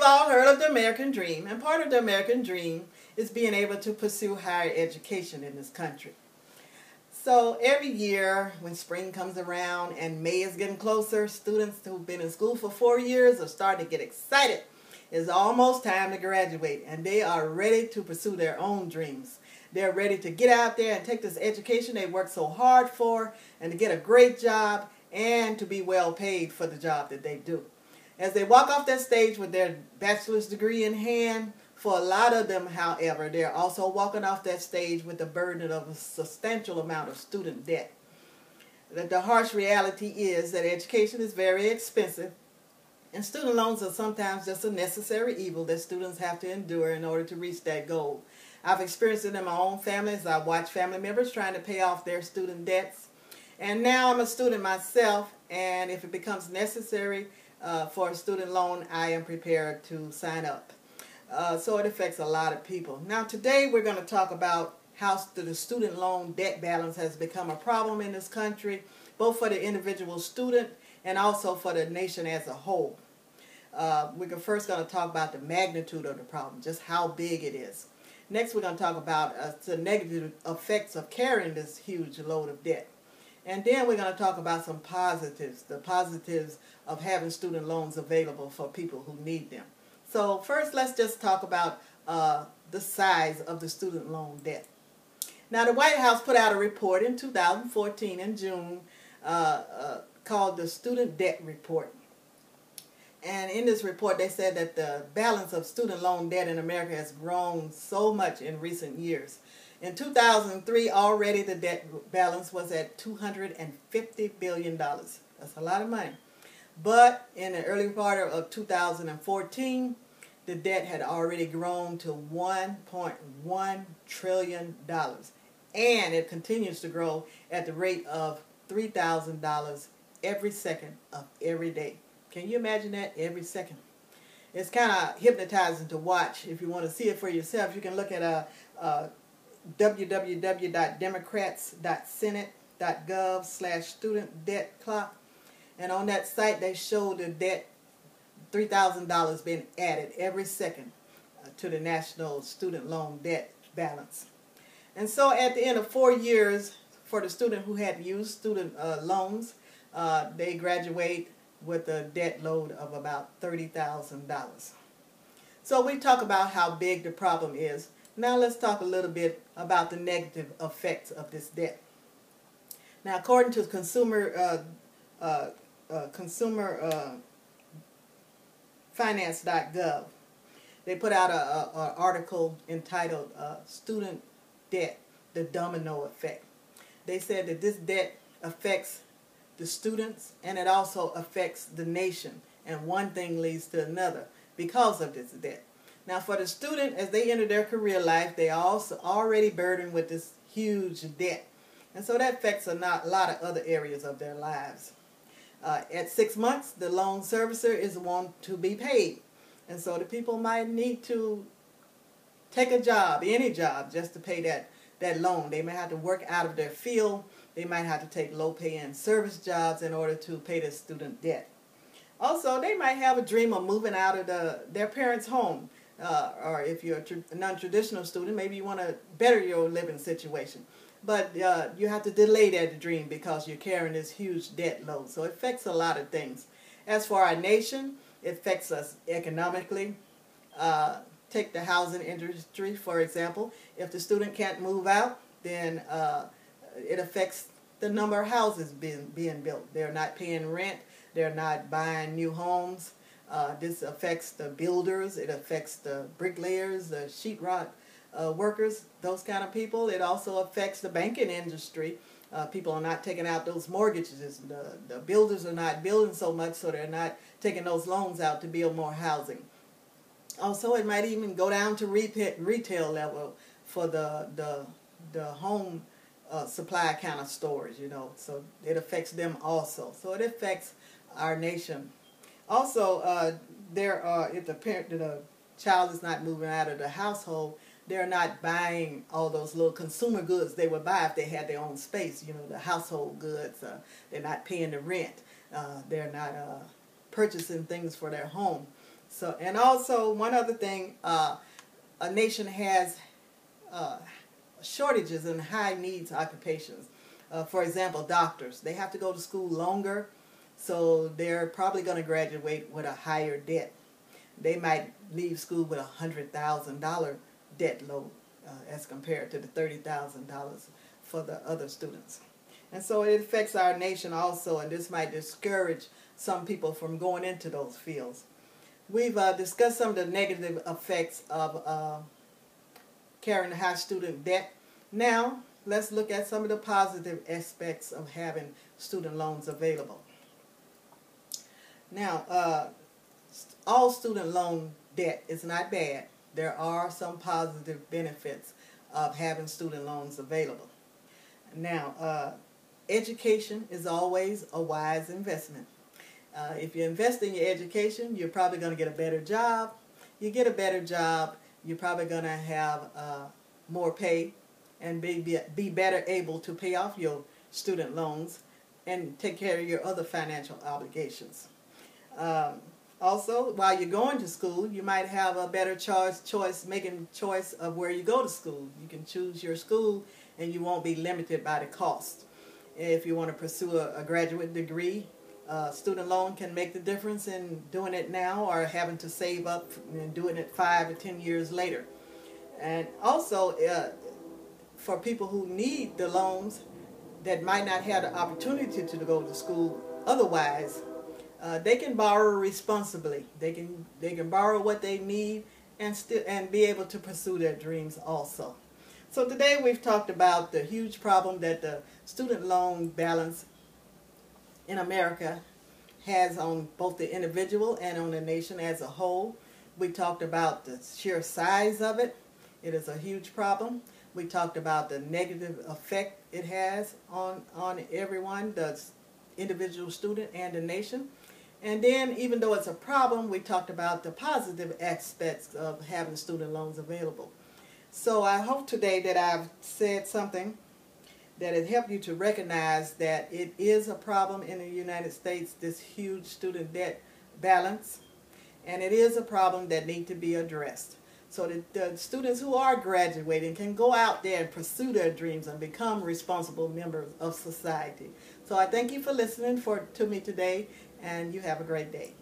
You've all heard of the American dream, and part of the American dream is being able to pursue higher education in this country. So every year when spring comes around and May is getting closer, students who've been in school for 4 years are starting to get excited. It's almost time to graduate, and they are ready to pursue their own dreams. They're ready to get out there and take this education they worked so hard for, and to get a great job and to be well paid for the job that they do. As they walk off that stage with their bachelor's degree in hand, for a lot of them, however, they're also walking off that stage with the burden of a substantial amount of student debt. The harsh reality is that education is very expensive, and student loans are sometimes just a necessary evil that students have to endure in order to reach that goal. I've experienced it in my own family as I watch family members trying to pay off their student debts. And now I'm a student myself, and if it becomes necessary for a student loan, I am prepared to sign up. So it affects a lot of people. Now today we're going to talk about how the student loan debt balance has become a problem in this country, both for the individual student and also for the nation as a whole. We're first going to talk about the magnitude of the problem, just how big it is. Next we're going to talk about the negative effects of carrying this huge load of debt. And then we're going to talk about some positives, the positives of having student loans available for people who need them. So first, let's just talk about the size of the student loan debt. Now, the White House put out a report in 2014 in June called the Student Debt Report. And in this report, they said that the balance of student loan debt in America has grown so much in recent years. In 2003, already the debt balance was at $250 billion. That's a lot of money. But in the early part of 2014, the debt had already grown to $1.1 trillion. And it continues to grow at the rate of $3,000 every second of every day. Can you imagine that? Every second. It's kind of hypnotizing to watch. If you want to see it for yourself, you can look at www.democrats.senate.gov/student debt clock. And on that site, they show the debt, $3,000 being added every second to the national student loan debt balance. And so at the end of 4 years, for the student who had used student loans, they graduate with a debt load of about $30,000. So we talk about how big the problem is. Now let's talk a little bit about the negative effects of this debt. Now, according to consumerfinance.gov, they put out an article entitled Student Debt, the Domino Effect. They said that this debt affects the students and it also affects the nation, and one thing leads to another because of this debt. Now for the student, as they enter their career life, they are also already burdened with this huge debt, and so that affects a lot of other areas of their lives. At 6 months, the loan servicer is one to be paid, and so the people might need to take a job, any job, just to pay that loan. They may have to work out of their field. They might have to take low-paying service jobs in order to pay their student debt. Also, they might have a dream of moving out of their parents' home. Or if you're a non-traditional student, maybe you want to better your living situation. But you have to delay that dream because you're carrying this huge debt load. So it affects a lot of things. As for our nation, it affects us economically. Take the housing industry, for example. If the student can't move out, then it affects the number of houses being built. They're not paying rent. They're not buying new homes. This affects the builders. It affects the bricklayers, the sheetrock workers, those kind of people. It also affects the banking industry. People are not taking out those mortgages. The builders are not building so much, so they're not taking those loans out to build more housing. Also, it might even go down to retail level for the home supply kind of stores, you know. So it affects them also. So it affects our nation. Also, if the child is not moving out of the household, they're not buying all those little consumer goods they would buy if they had their own space. You know, the household goods. They're not paying the rent. They're not purchasing things for their home. So, and also one other thing, a nation has shortages in high needs occupations. For example, doctors. They have to go to school longer, so they're probably going to graduate with a higher debt. They might leave school with $100,000 debt load as compared to the $30,000 for the other students. And so it affects our nation also, and this might discourage some people from going into those fields. We've discussed some of the negative effects of carrying high student debt. Now, let's look at some of the positive aspects of having student loans available. Now, all student loan debt is not bad. There are some positive benefits of having student loans available. Now, education is always a wise investment. If you invest in your education, you're probably going to get a better job. You get a better job, you're probably going to have more pay and be better able to pay off your student loans and take care of your other financial obligations. Also, while you're going to school, you might have a better making choice of where you go to school. You can choose your school and you won't be limited by the cost. If you want to pursue a graduate degree, student loan can make the difference in doing it now or having to save up and doing it 5 or 10 years later. And also, for people who need the loans that might not have the opportunity to go to school otherwise, they can borrow responsibly. They can borrow what they need and be able to pursue their dreams also. So today we've talked about the huge problem that the student loan balance in America has on both the individual and on the nation as a whole. We talked about the sheer size of it. It is a huge problem. We talked about the negative effect it has on everyone, the individual student and the nation. And then, even though it's a problem, we talked about the positive aspects of having student loans available. So I hope today that I've said something that has helped you to recognize that it is a problem in the United States, this huge student debt balance, and it is a problem that needs to be addressed, so that the students who are graduating can go out there and pursue their dreams and become responsible members of society. So I thank you for listening to me today, and you have a great day.